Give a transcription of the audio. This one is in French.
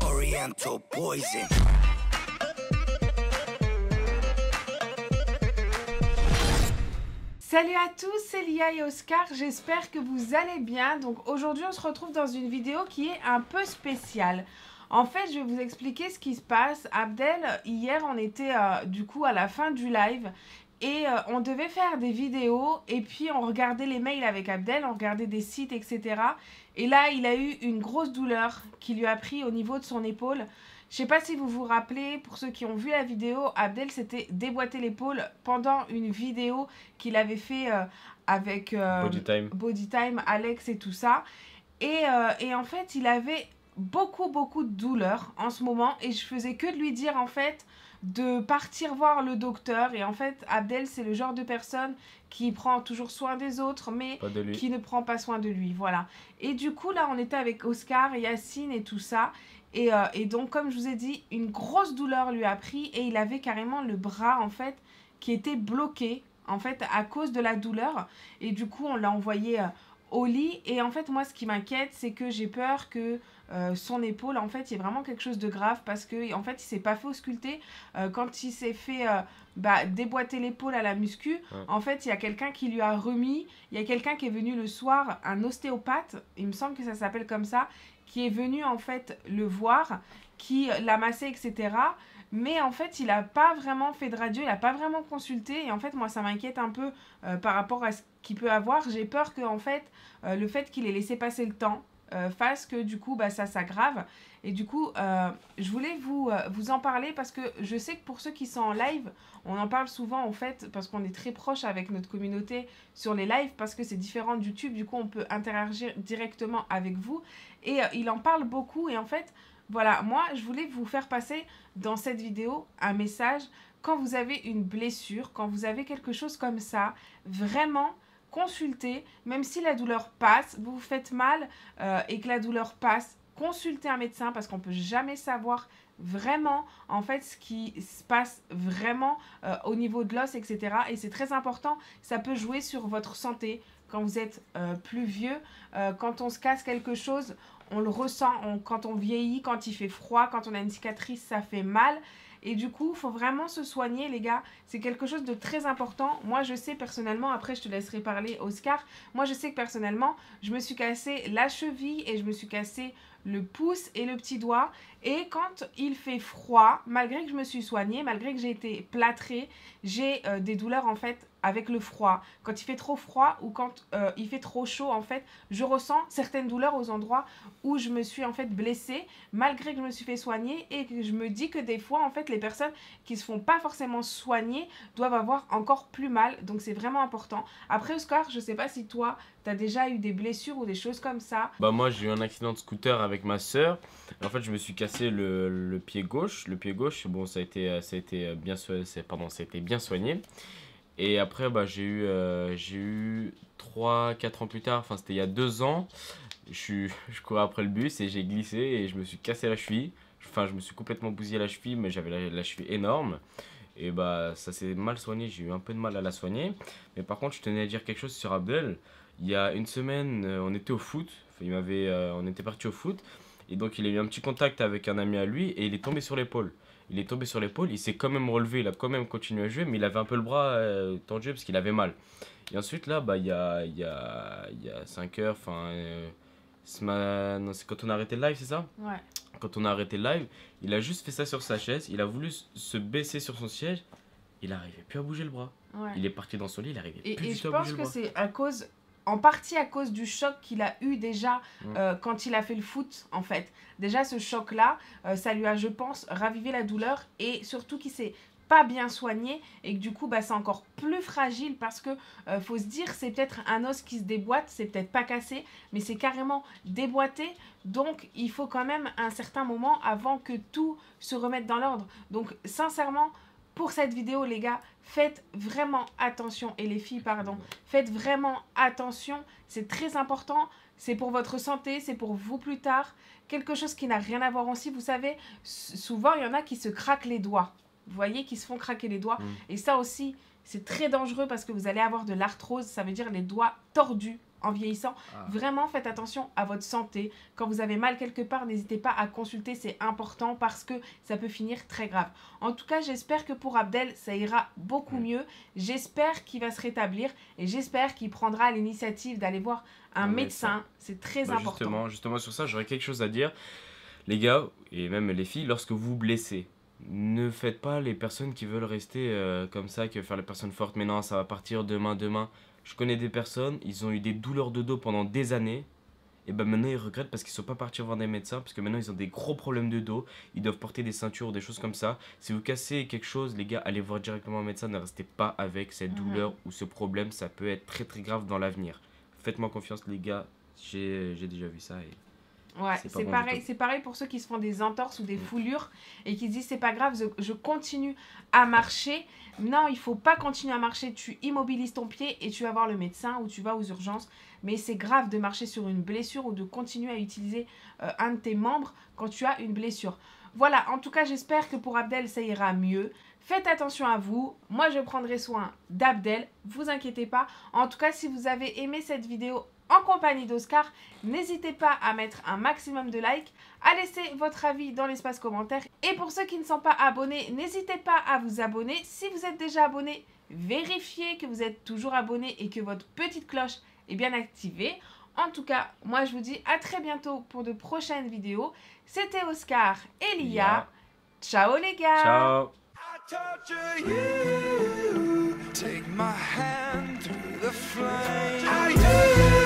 Oriental poison. Salut à tous, c'est Lia et Oscar, j'espère que vous allez bien. Donc aujourd'hui on se retrouve dans une vidéo qui est un peu spéciale. En fait je vais vous expliquer ce qui se passe. Abdel, hier on était du coup à la fin du live et on devait faire des vidéos et puis on regardait les mails avec Abdel, on regardait des sites etc. Et là il a eu une grosse douleur qui lui a pris au niveau de son épaule. Je sais pas si vous vous rappelez, pour ceux qui ont vu la vidéo, Abdel s'était déboîté l'épaule pendant une vidéo qu'il avait fait avec Body Time, Alex et tout ça. Et en fait, il avait beaucoup de douleurs en ce moment et je faisais que de lui dire en fait de partir voir le docteur. Et en fait, Abdel, c'est le genre de personne qui prend toujours soin des autres, mais qui ne prend pas soin de lui. Voilà. Et du coup, là, on était avec Oscar, Yacine et tout ça. Et donc, comme je vous ai dit, une grosse douleur lui a pris et il avait carrément le bras, en fait, qui était bloqué, en fait, à cause de la douleur. Et du coup, on l'a envoyé au lit. Et en fait, moi, ce qui m'inquiète, c'est que j'ai peur que son épaule, en fait, il y ait vraiment quelque chose de grave parce que, en fait, il s'est pas fait ausculter. Quand il s'est fait déboîter l'épaule à la muscu, en fait, il y a quelqu'un qui lui a remis. Il y a quelqu'un qui est venu le soir, un ostéopathe, il me semble que ça s'appelle comme ça, qui est venu en fait le voir, qui l'a massé, etc. Mais en fait, il n'a pas vraiment fait de radio, il n'a pas vraiment consulté. Et en fait, moi, ça m'inquiète un peu par rapport à ce qu'il peut avoir. J'ai peur que en fait, le fait qu'il ait laissé passer le temps fasse que du coup, ça s'aggrave. Et du coup, je voulais vous en parler parce que je sais que pour ceux qui sont en live, on en parle souvent en fait parce qu'on est très proche avec notre communauté sur les lives parce que c'est différent de YouTube. Du coup, on peut interagir directement avec vous. Et il en parle beaucoup et en fait, voilà, moi, je voulais vous faire passer dans cette vidéo un message. Quand vous avez une blessure, quand vous avez quelque chose comme ça, vraiment consultez, même si la douleur passe, vous vous faites mal et que la douleur passe, consultez un médecin parce qu'on ne peut jamais savoir vraiment en fait ce qui se passe vraiment au niveau de l'os, etc. Et c'est très important, ça peut jouer sur votre santé quand vous êtes plus vieux, quand on se casse quelque chose, on le ressent, quand on vieillit, quand il fait froid, quand on a une cicatrice, ça fait mal. Et du coup, il faut vraiment se soigner, les gars. C'est quelque chose de très important. Moi, je sais personnellement, après je te laisserai parler, Oscar. Moi, je sais que personnellement, je me suis cassé la cheville et je me suis cassé le pouce et le petit doigt. Et quand il fait froid, malgré que je me suis soignée, malgré que j'ai été plâtrée, j'ai des douleurs en fait avec le froid. Quand il fait trop froid ou quand il fait trop chaud, en fait, je ressens certaines douleurs aux endroits où je me suis en fait blessée, malgré que je me suis fait soigner et que je me dis que des fois, en fait, les personnes qui se font pas forcément soigner doivent avoir encore plus mal. Donc, c'est vraiment important. Après, Oscar, je sais pas si toi, tu as déjà eu des blessures ou des choses comme ça. Bah moi, j'ai eu un accident de scooter avec ma sœur. En fait, je me suis cassé le pied gauche. Le pied gauche, bon, ça a été bien soigné. Et après, j'ai eu 3-4 ans plus tard, enfin c'était il y a 2 ans, je courais après le bus et j'ai glissé et je me suis cassé la cheville. Enfin, je me suis complètement bousillé la cheville, mais j'avais la cheville énorme. Et ça s'est mal soigné, j'ai eu un peu de mal à la soigner. Mais par contre, je tenais à dire quelque chose sur Abdel. Il y a une semaine, on était au foot, enfin, on était parti au foot. Et donc il a eu un petit contact avec un ami à lui et il est tombé sur l'épaule. Il s'est quand même relevé, il a quand même continué à jouer, mais il avait un peu le bras tendu parce qu'il avait mal. Et ensuite là, il y a 5 heures, non, c'est quand on a arrêté le live, c'est ça? Ouais. Quand on a arrêté le live, il a juste fait ça sur sa chaise, il a voulu se baisser sur son siège, il n'arrivait plus à bouger le bras. Ouais. Il est parti dans son lit, il n'arrivait plus Et du je tout à bouger pense le que bras. c'est en partie à cause du choc qu'il a eu déjà quand il a fait le foot, en fait. Déjà, ce choc-là, ça lui a, je pense, ravivé la douleur et surtout qu'il s'est pas bien soigné et que du coup, c'est encore plus fragile parce que, faut se dire, c'est peut-être un os qui se déboîte, c'est peut-être pas cassé, mais c'est carrément déboîté. Donc, il faut quand même un certain moment avant que tout se remette dans l'ordre. Donc, sincèrement, pour cette vidéo, les gars, faites vraiment attention, et les filles, pardon, faites vraiment attention, c'est très important, c'est pour votre santé, c'est pour vous plus tard, quelque chose qui n'a rien à voir aussi, vous savez, souvent il y en a qui se craquent les doigts, vous voyez, qui se font craquer les doigts, et ça aussi, c'est très dangereux parce que vous allez avoir de l'arthrose, ça veut dire les doigts tordus, en vieillissant. Vraiment, faites attention à votre santé. Quand vous avez mal quelque part, n'hésitez pas à consulter, c'est important parce que ça peut finir très grave. En tout cas, j'espère que pour Abdel, ça ira beaucoup mieux. J'espère qu'il va se rétablir et j'espère qu'il prendra l'initiative d'aller voir un médecin. C'est très important. Justement sur ça, j'aurais quelque chose à dire. Les gars, et même les filles, lorsque vous vous blessez, ne faites pas les personnes qui veulent rester comme ça, qui veulent faire les personnes fortes. Mais non, ça va partir demain. Je connais des personnes, ils ont eu des douleurs de dos pendant des années. Et ben maintenant ils regrettent parce qu'ils ne sont pas partis voir des médecins. Parce que maintenant ils ont des gros problèmes de dos. Ils doivent porter des ceintures ou des choses comme ça. Si vous cassez quelque chose, les gars, allez voir directement un médecin. Ne restez pas avec cette douleur ou ce problème. Ça peut être très très grave dans l'avenir. Faites-moi confiance les gars. J'ai déjà vu ça et... Ouais, c'est pareil pour ceux qui se font des entorses ou des foulures et qui se disent c'est pas grave, je continue à marcher. Non, il faut pas continuer à marcher, tu immobilises ton pied et tu vas voir le médecin ou tu vas aux urgences. Mais c'est grave de marcher sur une blessure ou de continuer à utiliser un de tes membres quand tu as une blessure. Voilà, en tout cas j'espère que pour Abdel ça ira mieux. Faites attention à vous, moi je prendrai soin d'Abdel, vous inquiétez pas. En tout cas si vous avez aimé cette vidéo en compagnie d'Oscar, n'hésitez pas à mettre un maximum de likes, à laisser votre avis dans l'espace commentaire. Et pour ceux qui ne sont pas abonnés, n'hésitez pas à vous abonner. Si vous êtes déjà abonné, vérifiez que vous êtes toujours abonné et que votre petite cloche est bien activée. En tout cas, moi je vous dis à très bientôt pour de prochaines vidéos. C'était Oscar et Lia. Ciao les gars. Ciao. Take my hand through the flame.